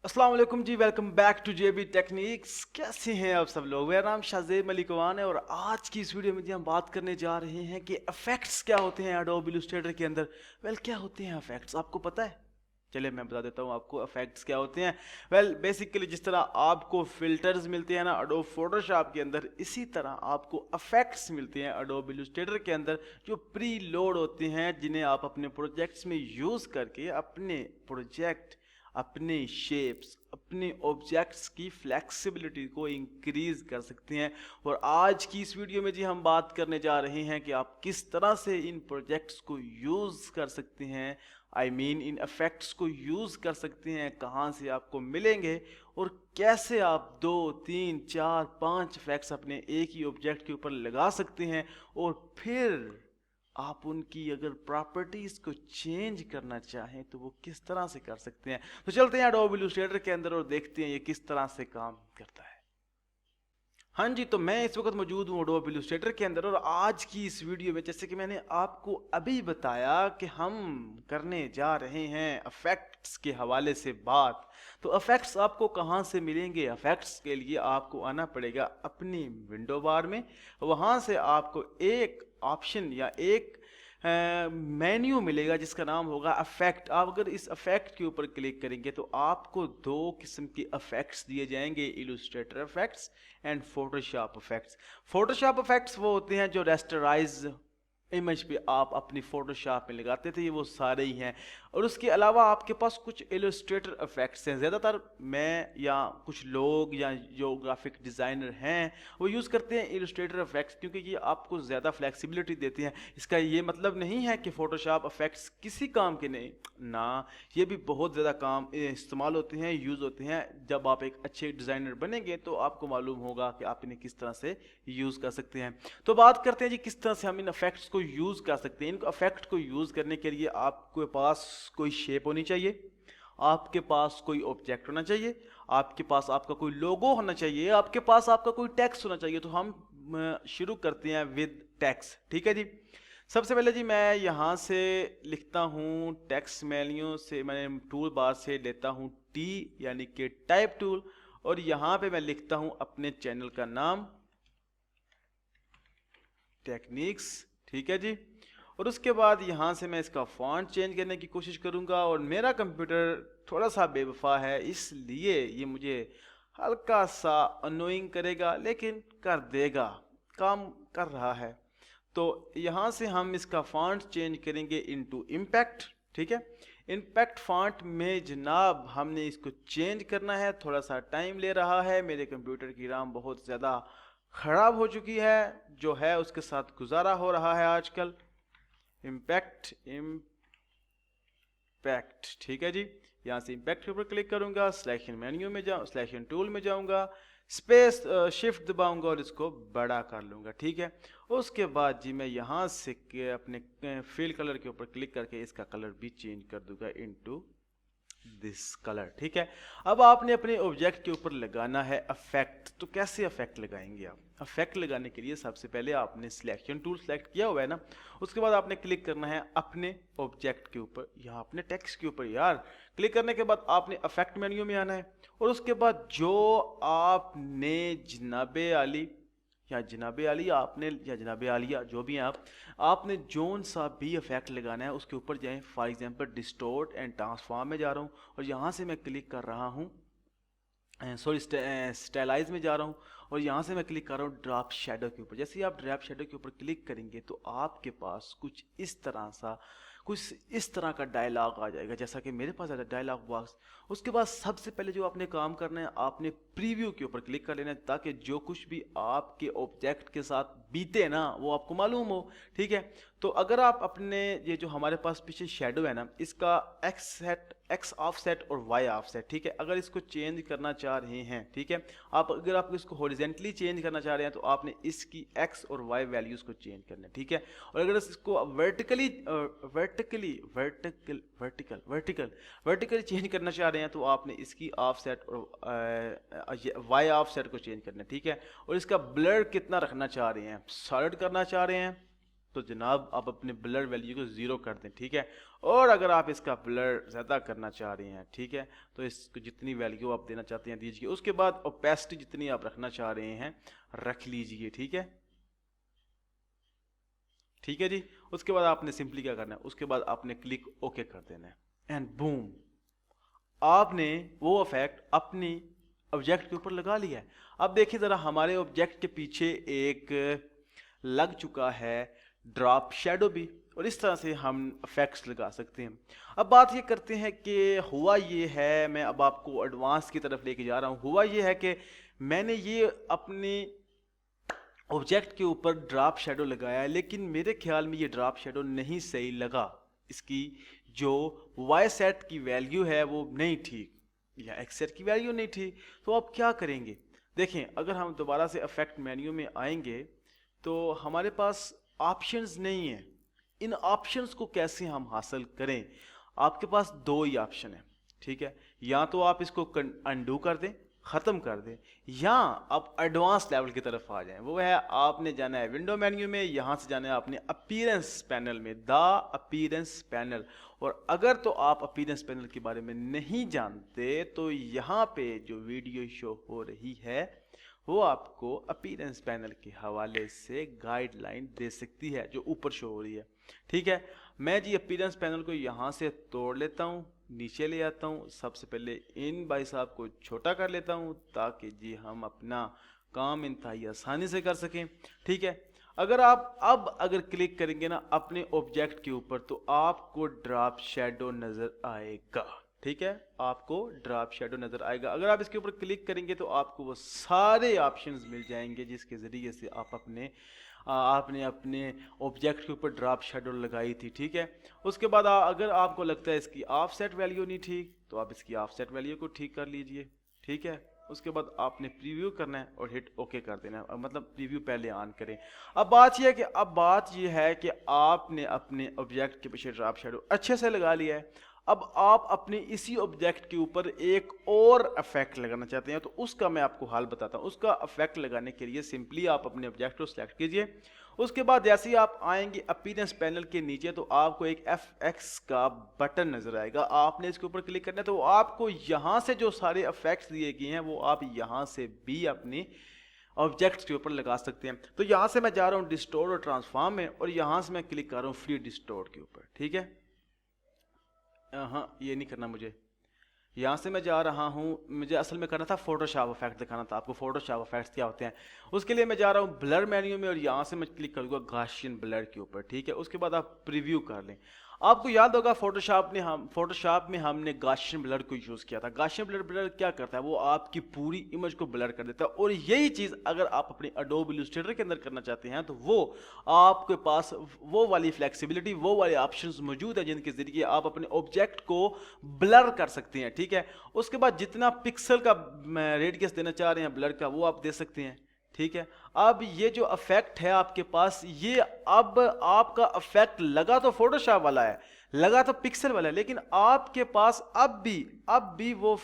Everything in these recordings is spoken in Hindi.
अस्सलाम वालेकुम जी, welcome back to JB Technics. कैसे हैं आप सब लोग? मेरा नाम शाहजेब मलिकवान है और आज की इस वीडियो में जी हम बात करने जा रहे हैं कि इफेक्ट्स क्या होते हैं एडोब इलस्ट्रेटर के अंदर। क्या होते हैं इफेक्ट्स, आपको पता है? चलिए मैं बता देता हूँ आपको इफेक्ट्स क्या होते हैं। बेसिकली जिस तरह आपको फिल्टर्स मिलते हैं ना एडोब फोटोशॉप के अंदर, इसी तरह आपको इफेक्ट्स मिलते हैं एडोब इलस्ट्रेटर के अंदर, जो प्री लोड होते हैं, जिन्हें आप अपने प्रोजेक्ट्स में यूज़ करके अपने प्रोजेक्ट, अपने शेप्स, अपने ऑब्जेक्ट्स की फ्लेक्सिबिलिटी को इंक्रीज कर सकते हैं। और आज की इस वीडियो में जी हम बात करने जा रहे हैं कि आप किस तरह से इन प्रोजेक्ट्स को यूज़ कर सकते हैं, इन इफेक्ट्स को यूज़ कर सकते हैं, कहाँ से आपको मिलेंगे और कैसे आप 2 3 4 5 इफेक्ट्स अपने एक ही ऑब्जेक्ट के ऊपर लगा सकते हैं। और फिर आप उनकी अगर प्रॉपर्टीज को चेंज करना चाहें तो वो किस तरह से कर सकते हैं। तो चलते हैं एडोब इलस्ट्रेटर के अंदर और देखते हैं ये किस तरह से काम करता है। हाँ जी, तो मैं इस वक्त मौजूद हूँ एडोब इलस्ट्रेटर के अंदर और आज की इस वीडियो में, जैसे कि मैंने आपको अभी बताया कि हम करने जा रहे हैं इफेक्ट्स के हवाले से बात। तो इफेक्ट्स आपको कहाँ से मिलेंगे? इफेक्ट्स के लिए आपको आना पड़ेगा अपनी विंडो बार में। वहाँ से आपको एक ऑप्शन या एक मेन्यू मिलेगा जिसका नाम होगा इफेक्ट। आप अगर इस इफेक्ट के ऊपर क्लिक करेंगे तो आपको दो किस्म के इफेक्ट्स दिए जाएंगे, Illustrator effects and Photoshop effects. Photoshop effects वो होते हैं जो रेस्टराइज इमेज पे आप अपनी फोटोशॉप में लगाते थे, ये वो सारे ही हैं। और उसके अलावा आपके पास कुछ इलस्ट्रेटर इफेक्ट्स हैं। ज़्यादातर मैं या कुछ लोग या जो ग्राफिक डिज़ाइनर हैं वो यूज़ करते हैं इलस्ट्रेटर इफेक्ट्स, क्योंकि ये आपको ज़्यादा फ्लेक्सिबिलिटी देते हैं। इसका ये मतलब नहीं है कि फोटोशॉप इफेक्ट्स किसी काम के नहीं ना, ये भी बहुत ज़्यादा काम इस्तेमाल होते हैं, यूज़ होते हैं। जब आप एक अच्छे डिज़ाइनर बनेंगे तो आपको मालूम होगा कि आप इन्हें किस तरह से यूज़ कर सकते हैं। तो बात करते हैं जी किस तरह से हम इन इफेक्ट्स को यूज़ कर सकते हैं। इन इफेक्ट को यूज़ करने के लिए आपके पास कोई शेप होनी चाहिए, आपके पास कोई ऑब्जेक्ट होना चाहिए, आपके पास आपका कोई लोगो होना चाहिए, आपके पास आपका कोई टेक्स्ट होना चाहिए। तो हम शुरू करते हैं विद टेक्स्ट, ठीक है जी। सबसे पहले जी मैं यहाँ से लिखता हूँ टेक्स्ट मेन्यू से, मैंने टूल बार से लेता हूँ टी यानी कि टाइप टूल, और यहाँ पे मैं लिखता हूँ अपने चैनल का नाम टेक्निक्स, ठीक है जी। और उसके बाद यहाँ से मैं इसका फॉन्ट चेंज करने की कोशिश करूँगा। और मेरा कंप्यूटर थोड़ा सा बेवफा है, इसलिए ये मुझे हल्का सा अनोइंग करेगा, लेकिन कर देगा, काम कर रहा है। तो यहाँ से हम इसका फॉन्ट चेंज करेंगे इनटू इम्पैक्ट, ठीक है। इम्पैक्ट फॉन्ट में जनाब हमने इसको चेंज करना है, थोड़ा सा टाइम ले रहा है, मेरे कंप्यूटर की राम बहुत ज़्यादा ख़राब हो चुकी है, जो है उसके साथ गुजारा हो रहा है आजकल। इम्पैक्ट इम्पैक्ट, ठीक है जी। यहाँ से इम्पैक्ट के ऊपर क्लिक करूँगा, सिलेक्शन मेन्यू में जाऊँ, सिलेक्शन टूल में जाऊँगा, स्पेस शिफ्ट दबाऊंगा और इसको बड़ा कर लूँगा, ठीक है। उसके बाद जी मैं यहाँ से अपने फिल कलर के ऊपर क्लिक करके इसका कलर भी चेंज कर दूंगा इनटू दिस कलर, ठीक है। अब आपने अपने ऑब्जेक्ट के ऊपर लगाना है इफेक्ट। तो कैसे इफेक्ट लगाएंगे आप? इफेक्ट लगाने के लिए सबसे पहले आपने सिलेक्शन टूल सेलेक्ट किया हुआ है ना, उसके बाद आपने क्लिक करना है अपने ऑब्जेक्ट के ऊपर, यहाँ अपने टेक्स्ट के ऊपर यार। क्लिक करने के बाद आपने इफेक्ट मेन्यू में आना है और उसके बाद जो आपने जनाबे आली या जनाबे आली आपने या जनाबे आलिया जो भी हैं आपने जोन सा भी इफेक्ट लगाना है उसके ऊपर जाएं। For example distort and transform में जा रहा हूँ और यहाँ से मैं क्लिक कर रहा हूँ, सॉरी स्टाइलाइज में जा रहा हूँ और यहाँ से मैं क्लिक कर रहा हूँ ड्रॉप शेडो के ऊपर। जैसे ही आप ड्रॉप शेडो के ऊपर क्लिक करेंगे तो आपके पास कुछ इस तरह का डायलॉग आ जाएगा, जैसा कि मेरे पास आता है डायलॉग बॉक्स। उसके बाद सबसे पहले जो आपने काम करना है, आपने प्रीव्यू के ऊपर क्लिक कर लेना है, ताकि जो कुछ भी आपके ऑब्जेक्ट के साथ बीते ना वो आपको मालूम हो, ठीक है। तो अगर आप अपने ये जो हमारे पास पीछे शेडो है ना, इसका एक्स ऑफसेट और वाई ऑफसेट, ठीक है, अगर इसको चेंज करना चाह रहे हैं, ठीक है, अगर आप इसको हॉरिजेंटली चेंज करना चाह रहे हैं तो आपने इसकी एक्स और वाई वैल्यूज को चेंज करना है, ठीक है। और अगर इसको वर्टिकली चेंज करना चाह रहे हैं तो आपने इसकी ऑफसेट और वाई ऑफसेट को चेंज करना है, ठीक है। और इसका ब्लर कितना रखना चाह रहे हैं, सॉलिड करना चाह रहे हैं तो जनाब आप अपने ब्लर वैल्यू को 0 कर दें, ठीक है। और अगर आप इसका ब्लर ज़्यादा करना चाह रहे हैं, ठीक है, तो इसको जितनी वैल्यू आप देना चाहते हैं दीजिए। उसके बाद ओपेसिटी जितनी आप रखना चाह रहे हैं रख लीजिए, ठीक है, ठीक है जी। उसके बाद आपने सिंपली क्या करना है, उसके बाद आपने क्लिक ओके कर देना है, एंड बूम, आपने वो इफेक्ट अपनी ऑब्जेक्ट के ऊपर लगा लिया है। अब देखिए ज़रा, हमारे ऑब्जेक्ट के पीछे एक लग चुका है ड्रॉप शेडो भी, और इस तरह से हम इफेक्ट्स लगा सकते हैं। अब बात ये करते हैं कि हुआ ये है, मैं अब आपको एडवांस की तरफ लेके जा रहा हूँ। हुआ ये है कि मैंने ये अपनी ऑब्जेक्ट के ऊपर ड्रॉप शेडो लगाया है, लेकिन मेरे ख्याल में ये ड्रॉप शेडो नहीं सही लगा। इसकी जो वाई सेट की वैल्यू है वो नहीं ठीक, या एक्स सेट की वैल्यू नहीं ठीक। तो आप क्या करेंगे, देखें, अगर हम दोबारा से इफेक्ट मेन्यू में आएंगे तो हमारे पास ऑप्शंस नहीं है। इन ऑप्शंस को कैसे हम हासिल करें, आपके पास दो ही ऑप्शन है, ठीक है। या तो आप इसको अनडू कर दें, ख़त्म कर दें, या आप एडवांस लेवल की तरफ आ जाएं। वो है, आपने जाना है विंडो मेन्यू में, यहाँ से जाना है आपने अपीयरेंस पैनल में, द अपीयरेंस पैनल। और अगर तो आप अपीयरेंस पैनल के बारे में नहीं जानते तो यहाँ पे जो वीडियो शो हो रही है वो आपको अपीयरेंस पैनल के हवाले से गाइडलाइन दे सकती है, जो ऊपर शो हो रही है, ठीक है। मैं जी अपीयरेंस पैनल को यहाँ से तोड़ लेता हूँ, नीचे ले आता हूँ। सबसे पहले इन भाई साहब को छोटा कर लेता हूँ ताकि जी हम अपना काम इंतहाई आसानी से कर सकें, ठीक है। अगर आप अब अगर क्लिक करेंगे ना अपने ऑब्जेक्ट के ऊपर तो आपको ड्रॉप शेडो नज़र आएगा, ठीक है, आपको ड्रॉप शेडो नज़र आएगा। अगर आप इसके ऊपर क्लिक करेंगे तो आपको वो सारे ऑप्शंस मिल जाएंगे जिसके ज़रिए से आप आपने अपने ऑब्जेक्ट के ऊपर ड्रॉप शेडो लगाई थी, ठीक है। उसके बाद अगर आपको लगता है इसकी ऑफसेट वैल्यू नहीं ठीक तो आप इसकी ऑफसेट वैल्यू को ठीक कर लीजिए, ठीक है। उसके बाद आपने प्रीव्यू करना है और हिट ओके कर देना है, मतलब प्रीव्यू पहले ऑन करें। अब बात ये है कि आपने अपने ऑब्जेक्ट के पीछे ड्रॉप शेडो अच्छे से लगा लिया है। अब आप अपने इसी ऑब्जेक्ट के ऊपर एक और इफेक्ट लगाना चाहते हैं, तो उसका मैं आपको हाल बताता हूँ। उसका इफेक्ट लगाने के लिए सिंपली आप अपने ऑब्जेक्ट को सिलेक्ट कीजिए। उसके बाद जैसे ही आप आएंगे अपीयरेंस पैनल के नीचे तो आपको एक FX का बटन नजर आएगा, आपने इसके ऊपर क्लिक करना है। तो आपको यहाँ से जो सारे इफेक्ट्स दिए गए हैं वो आप यहाँ से भी अपने ऑब्जेक्ट्स के ऊपर लगा सकते हैं। तो यहाँ से मैं जा रहा हूँ डिस्टोर और ट्रांसफॉर्म में, और यहाँ से मैं क्लिक कर रहा हूँ फ्री डिस्टोर के ऊपर, ठीक है। हाँ, ये नहीं करना मुझे, यहाँ से मैं जा रहा हूँ, मुझे असल में करना था फोटोशॉप इफेक्ट दिखाना था आपको, फोटोशॉप इफेक्ट्स क्या होते हैं। उसके लिए मैं जा रहा हूँ ब्लर मेन्यू में और यहाँ से मैं क्लिक करूँगा गॉसियन ब्लर के ऊपर, ठीक है। उसके बाद आप प्रीव्यू कर लें। आपको याद होगा फोटोशॉप में हमने गॉसियन ब्लर को यूज़ किया था। गॉसियन ब्लर क्या करता है, वो आपकी पूरी इमेज को ब्लर कर देता है। और यही चीज़ अगर आप अपने एडोब इलस्ट्रेटर के अंदर करना चाहते हैं तो वो आपके पास वो वाली फ्लेक्सिबिलिटी, वो वाले ऑप्शंस मौजूद है जिनके ज़रिए आप अपने ऑब्जेक्ट को ब्लर कर सकते हैं, ठीक है। उसके बाद जितना पिक्सल का रेडियस देना चाह रहे हैं ब्लर का वो आप दे सकते हैं, ठीक है। अब ये जो इफेक्ट है आपके पास, ये अब आपका इफेक्ट लगा तो फोटोशॉप वाला है, लगा तो पिक्सल वाला है, लेकिन आपके पास अब भी वो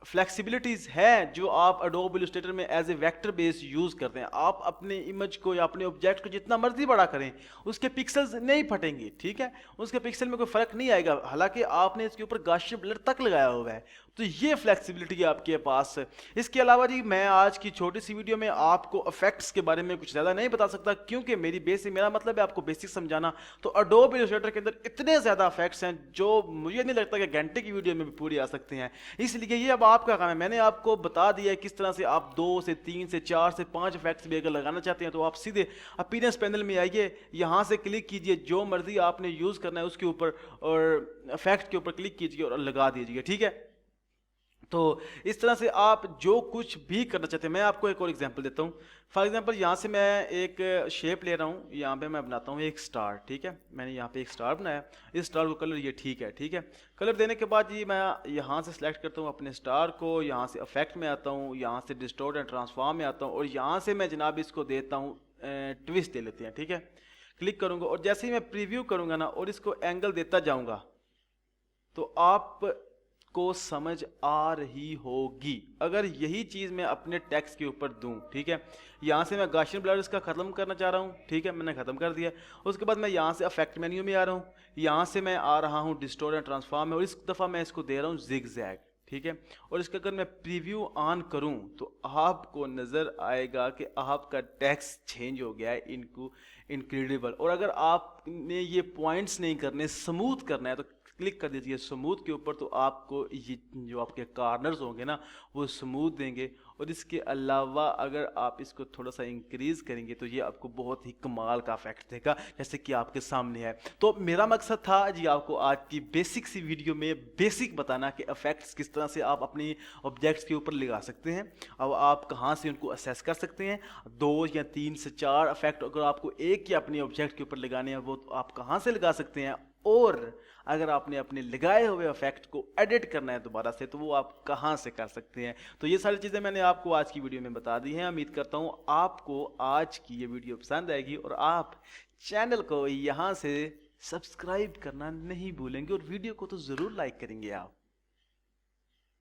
फ्लेक्सिबिलिटीज़ है जो आप एडोब इलस्ट्रेटर में as a vector base use करते हैं। आप अपने इमेज को या अपने ऑब्जेक्ट को जितना मर्जी बड़ा करें उसके पिक्सल्स नहीं फटेंगे, ठीक है, उसके पिक्सल में कोई फ़र्क नहीं आएगा, हालांकि आपने इसके ऊपर गॉसियन ब्लर तक लगाया हुआ है। तो ये फ्लेक्सिबिलिटी आपके पास है। इसके अलावा जी मैं आज की छोटी सी वीडियो में आपको इफेक्ट्स के बारे में कुछ ज़्यादा नहीं बता सकता, क्योंकि मेरा मतलब है आपको बेसिक समझाना। तो एडोब इलस्ट्रेटर के अंदर इतने ज़्यादा इफेक्ट्स हैं जो मुझे नहीं लगता कि घंटे की वीडियो में भी पूरी आ सकते हैं, इसलिए ये अब आपका काम है। मैंने आपको बता दिया है किस तरह से आप 2 से 3 से 4 से 5 इफेक्ट्स भी अगर लगाना चाहते हैं तो आप सीधे अपीयरेंस पैनल में आइए, यहाँ से क्लिक कीजिए, जो मर्जी आपने यूज़ करना है उसके ऊपर और इफेक्ट के ऊपर क्लिक कीजिए और लगा दीजिए, ठीक है। तो इस तरह से आप जो कुछ भी करना चाहते हैं। मैं आपको एक और एग्जांपल देता हूँ। फॉर एग्जांपल यहाँ से मैं एक शेप ले रहा हूँ, यहाँ पे मैं बनाता हूँ एक स्टार, ठीक है। मैंने यहाँ पे एक स्टार बनाया, इस स्टार को कलर ये ठीक है। कलर देने के बाद ये मैं यहाँ से सिलेक्ट करता हूँ अपने स्टार को, यहाँ से इफेक्ट में आता हूँ, यहाँ से डिस्टोर्ट एंड ट्रांसफॉर्म में आता हूँ और यहाँ से मैं जनाब इसको देता हूँ ट्विस्ट दे लेते हैं, ठीक है। क्लिक करूँगा और जैसे ही मैं प्रीव्यू करूँगा ना और इसको एंगल देता जाऊँगा तो आप को समझ आ रही होगी। अगर यही चीज़ मैं अपने टेक्स्ट के ऊपर दूं, ठीक है, यहाँ से मैं गाशियन ब्लर इसका ख़त्म करना चाह रहा हूँ, ठीक है, मैंने ख़त्म कर दिया। उसके बाद मैं यहाँ से अफेक्ट मेन्यू में आ रहा हूँ, यहाँ से मैं आ रहा हूँ डिस्टोर्ट एंड ट्रांसफॉर्म में, और इस दफ़ा मैं इसको दे रहा हूँ जिगजैग, ठीक है। और इसका अगर मैं प्रीव्यू ऑन करूं तो आपको नज़र आएगा कि आपका टेक्स्ट चेंज हो गया है, इनको इनक्रेडिबल। और अगर आपने ये पॉइंट्स नहीं करने, स्मूथ करना है, तो क्लिक कर दीजिए स्मूथ के ऊपर, तो आपको ये जो आपके कार्नर्स होंगे ना वो स्मूथ देंगे। और इसके अलावा अगर आप इसको थोड़ा सा इंक्रीज करेंगे तो ये आपको बहुत ही कमाल का इफेक्ट देगा, जैसे कि आपके सामने है। तो मेरा मकसद था जी आपको आज की बेसिक सी वीडियो में बेसिक बताना कि इफेक्ट्स किस तरह से आप अपनी ऑब्जेक्ट्स के ऊपर लगा सकते हैं, अब आप कहाँ से उनको असेस कर सकते हैं। 2 या 3 से 4 इफेक्ट अगर आपको एक ही अपने ऑब्जेक्ट के ऊपर लगाने हैं वो तो आप कहाँ से लगा सकते हैं, और अगर आपने अपने लगाए हुए इफेक्ट को एडिट करना है दोबारा से तो वो आप कहाँ से कर सकते हैं। तो ये सारी चीज़ें मैंने आपको आज की वीडियो में बता दी हैं। उम्मीद करता हूँ आपको आज की ये वीडियो पसंद आएगी और आप चैनल को यहाँ से सब्सक्राइब करना नहीं भूलेंगे, और वीडियो को तो ज़रूर लाइक करेंगे आप।